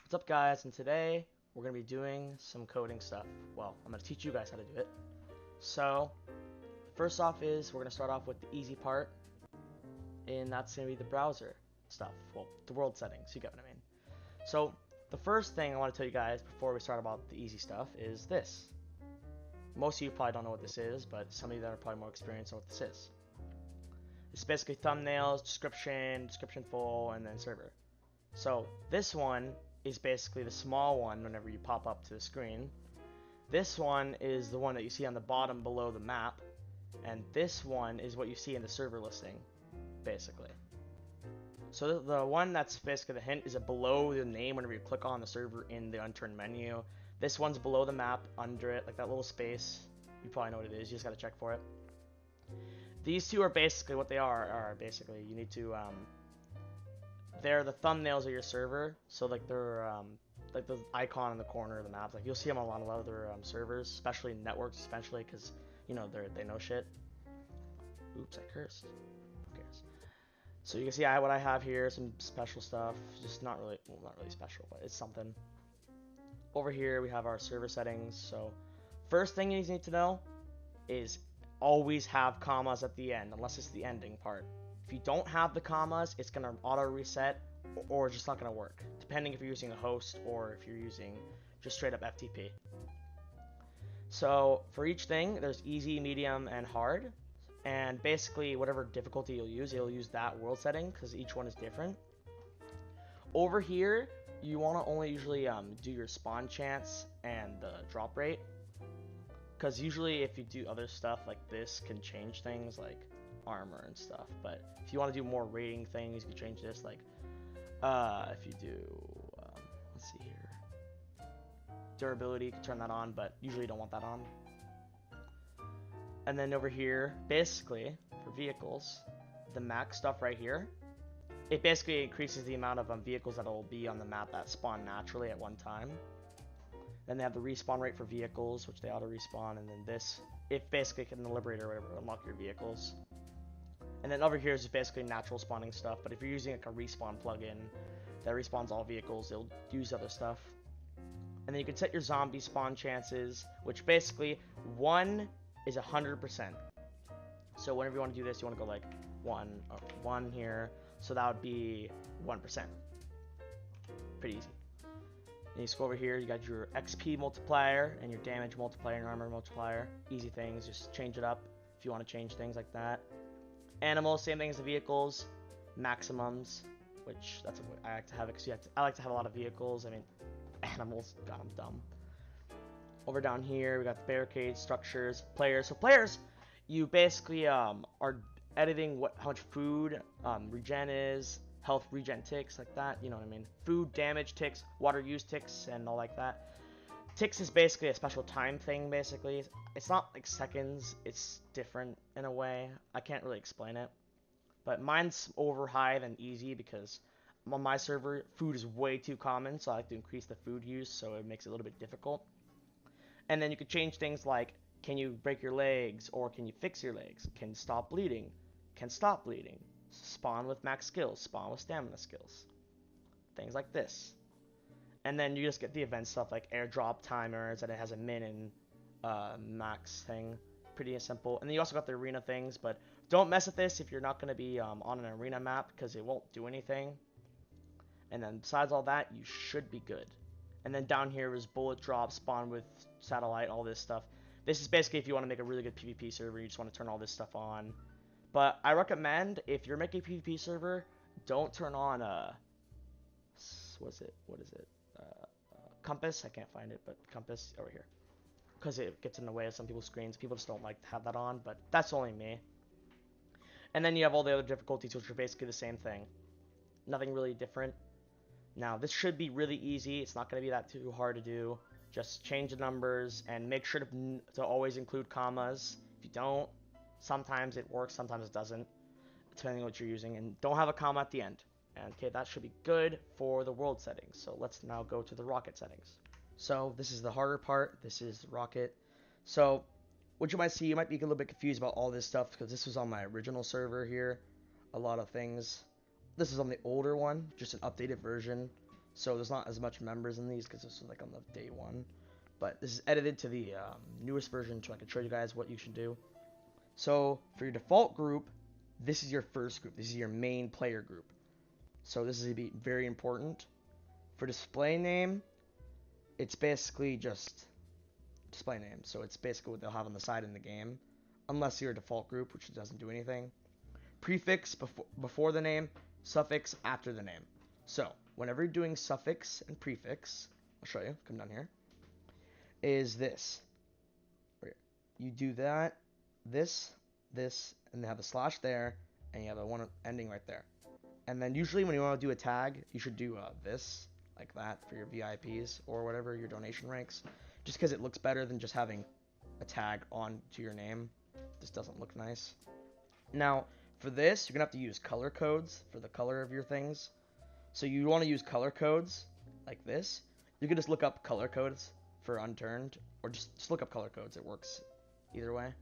What's up, guys? And today we're going to be doing some coding stuff. Well, I'm going to teach you guys how to do it. So first off is we're going to start off with the easy part, and that's going to be the browser stuff. Well, the world settings, you get what I mean. So the first thing I want to tell you guys before we start about the easy stuff is this. Most of you probably don't know what this is, but some of you that are probably more experienced know what this is. It's basically thumbnails, description full, and then server. So this one is basically the small one whenever you pop up to the screen. This one is the one that you see on the bottom below the map, and this one is what you see in the server listing, basically. So the one that's basically the hint is below the name whenever you click on the server in the Unturned menu. This one's below the map, under it, like that little space. You probably know what it is, you just gotta check for it. These two are basically what they are basically, you need to, they're the thumbnails of your server, so like they're like the icon in the corner of the map. Like you'll see them on a lot of other servers, especially networks, especially because you know they know shit. Oops, I cursed. Who cares? So you can see what I have here, some special stuff, just not really special, but it's something. Over here we have our server settings. So first thing you need to know is always have commas at the end, unless it's the ending part. If you don't have the commas, it's going to auto reset or it's just not going to work, depending if you're using a host or if you're using just straight up FTP. So for each thing, there's easy, medium, and hard. And basically, whatever difficulty you'll use that world setting because each one is different. Over here, you want to only usually do your spawn chance and the drop rate. Because usually if you do other stuff like this can change things like armor and stuff, but if you want to do more rating things, you can change this. Like if you do let's see here, durability, you can turn that on, but usually you don't want that on. And then over here, basically for vehicles, the max stuff right here, it basically increases the amount of vehicles that will be on the map that spawn naturally at one time. Then they have the respawn rate for vehicles, which they auto respawn, and then this, if basically can the Liberator or whatever unlock your vehicles. And then over here is basically natural spawning stuff, but if you're using like a respawn plugin that respawns all vehicles, it'll use other stuff. And then you can set your zombie spawn chances, which basically 1 is 100%. So whenever you want to do this, you want to go like 1 here, so that would be 1%. Pretty easy. And you scroll over here, you got your XP multiplier and your damage multiplier and armor multiplier. Easy things, just change it up if you want to change things like that. Animals, same thing as the vehicles. Maximums, which that's what I like to have, because I like to have a lot of vehicles. I mean, animals, god, I'm dumb. Over down here, we got the barricades, structures, players. So players, you basically are editing how much food regen is, health regen ticks, like that, you know what I mean? Food damage ticks, water use ticks, and all like that. Ticks is basically a special time thing, basically. It's not like seconds, it's different in a way. I can't really explain it. But mine's over high than easy because on my server, food is way too common, so I like to increase the food use, so it makes it a little bit difficult. And then you could change things like, can you break your legs, or can you fix your legs? Can stop bleeding? Can stop bleeding? Spawn with max skills, spawn with stamina skills. Things like this. And then you just get the event stuff like airdrop timers, that it has a min and max thing. Pretty simple. And then you also got the arena things, but don't mess with this if you're not going to be on an arena map because it won't do anything. And then besides all that, you should be good. And then down here is bullet drop, spawn with satellite, all this stuff. This is basically if you want to make a really good PvP server, you just want to turn all this stuff on. But I recommend, if you're making a PvP server, don't turn on what is it? Compass. I can't find it, but compass over here, because it gets in the way of some people's screens. People just don't like to have that on, but that's only me. And then you have all the other difficulties, which are basically the same thing. Nothing really different. Now this should be really easy. It's not going to be that too hard to do. Just change the numbers and make sure to always include commas. If you don't, sometimes it works, sometimes it doesn't, depending on what you're using. And don't have a comma at the end. And okay, that should be good for the world settings. So let's now go to the rocket settings. So this is the harder part. This is rocket. So what you might see, you might be a little bit confused about all this stuff because this was on my original server here. A lot of things. This is on the older one, just an updated version. so there's not as much members in these because this is like on the day one. But this is edited to the newest version, so I can show you guys what you should do. So for your default group, this is your first group. This is your main player group. So this is going to be very important. For display name, it's basically just display name. So it's basically what they'll have on the side in the game, unless you're a default group, which doesn't do anything. Prefix before the name, suffix after the name. So whenever you're doing suffix and prefix, I'll show you. Come down here. Is this. You do that, this, and they have a slash there, and you have a one ending right there. And then usually when you want to do a tag, you should do this, like that, for your VIPs or whatever, your donation ranks. Just because it looks better than just having a tag on to your name. This doesn't look nice. Now, for this, you're going to have to use color codes for the color of your things. So you want to use color codes like this. You can just look up color codes for Unturned, or just look up color codes. It works either way.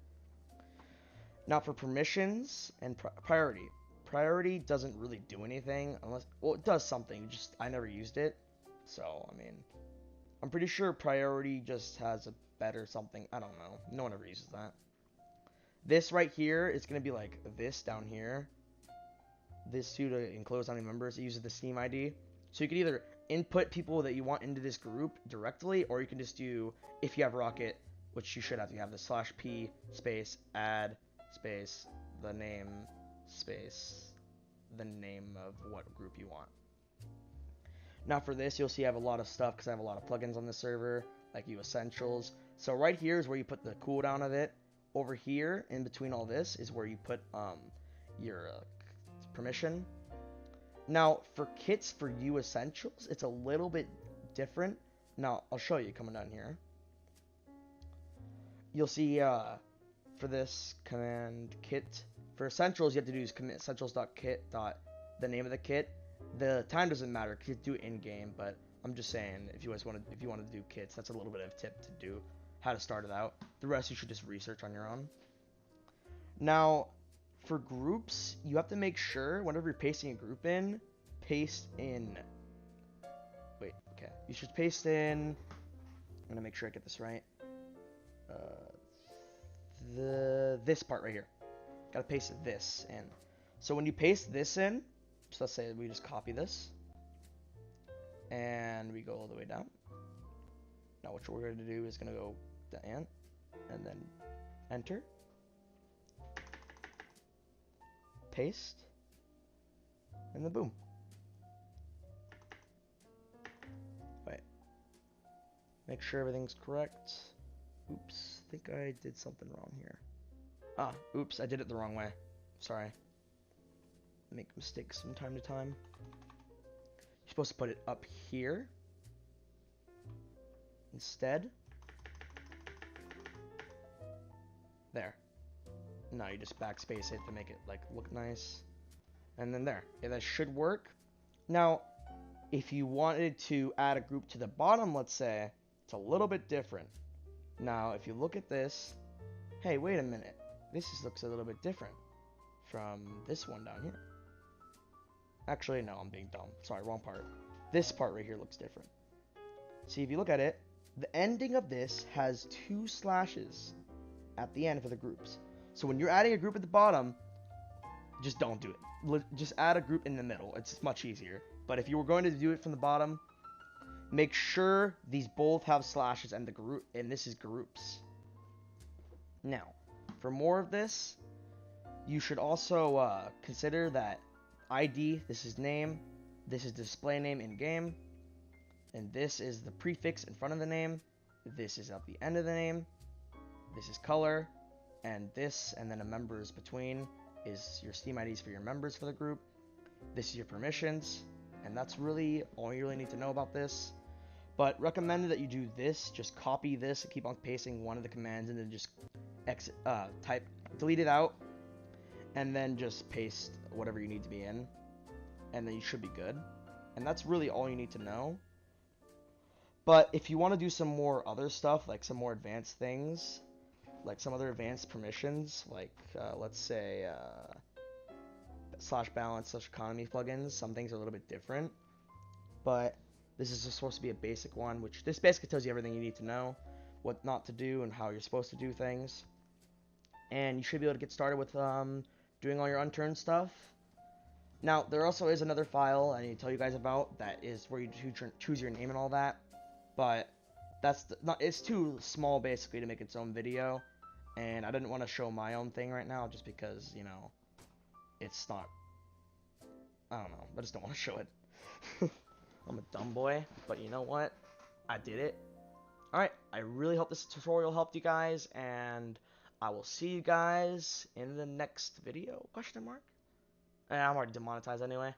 Now for permissions and priority. Priority doesn't really do anything unless, well, it does something, just I never used it. So, I mean, I'm pretty sure priority just has a better something. I don't know. No one ever uses that. This right here is going to be like this down here. This too to enclose how many members. It uses the Steam ID. So you can either input people that you want into this group directly, or you can just do, if you have Rocket, which you should have, you have the /p space add space the name space the name of what group you want. Now for this, you'll see I have a lot of stuff because I have a lot of plugins on the server, like Essentials. So right here is where you put the cooldown of it. Over here, in between all this, is where you put your permission. Now, for kits for Essentials, it's a little bit different. Now, I'll show you coming down here. You'll see for this command kit, for Essentials, you have to do is commit essentials.kit. The name of the kit. The time doesn't matter because you do it in game, but I'm just saying if you want to do kits, that's a little bit of a tip to do how to start it out. The rest you should just research on your own. Now, for groups, you have to make sure whenever you're pasting a group in, paste in. Wait, okay. You should paste in. I'm gonna make sure I get this right. This part right here. Gotta paste this in. So when you paste this in, so let's say we just copy this, and we go all the way down. Now what we're going to do is going to go down, and then enter, paste, and then boom. Wait. Make sure everything's correct. Oops, I think I did something wrong here. Oops, I did it the wrong way. Sorry. Make mistakes from time to time. You're supposed to put it up here instead. There. Now you just backspace it to make it like look nice. And then there. Yeah, that should work. Now, if you wanted to add a group to the bottom, let's say, it's a little bit different. Now, if you look at this, hey, wait a minute. This looks a little bit different from this one down here. Actually, no, I'm being dumb. Sorry, wrong part. This part right here looks different. See, if you look at it, the ending of this has 2 slashes at the end for the groups. So when you're adding a group at the bottom, just don't do it. Just add a group in the middle. It's much easier. But if you were going to do it from the bottom, make sure these both have slashes and the group, and this is groups. Now, for more of this, you should also consider that ID, this is name, this is display name in game, and this is the prefix in front of the name, this is at the end of the name, this is color, and this, and then a members between is your Steam IDs for your members for the group. This is your permissions, and that's really all you really need to know about this. But recommended that you do this, just copy this and keep on pasting one of the commands, and then just delete it out, and then just paste whatever you need to be in, and then you should be good. And that's really all you need to know. But if you want to do some more other stuff, like some more advanced things, like some other advanced permissions, like let's say /balance/economy plugins, some things are a little bit different. But This is just supposed to be a basic one, which this basically tells you everything you need to know, what not to do, and how you're supposed to do things. And you should be able to get started with doing all your unturned stuff. Now, there also is another file I need to tell you guys about that is where you choose your name and all that, but it's too small basically to make its own video, and I didn't want to show my own thing right now just because, you know, it's not, I don't know, I just don't want to show it. I'm a dumb boy, but you know what? I did it. Alright, I really hope this tutorial helped you guys, and I will see you guys in the next video, question mark? I'm already demonetized anyway.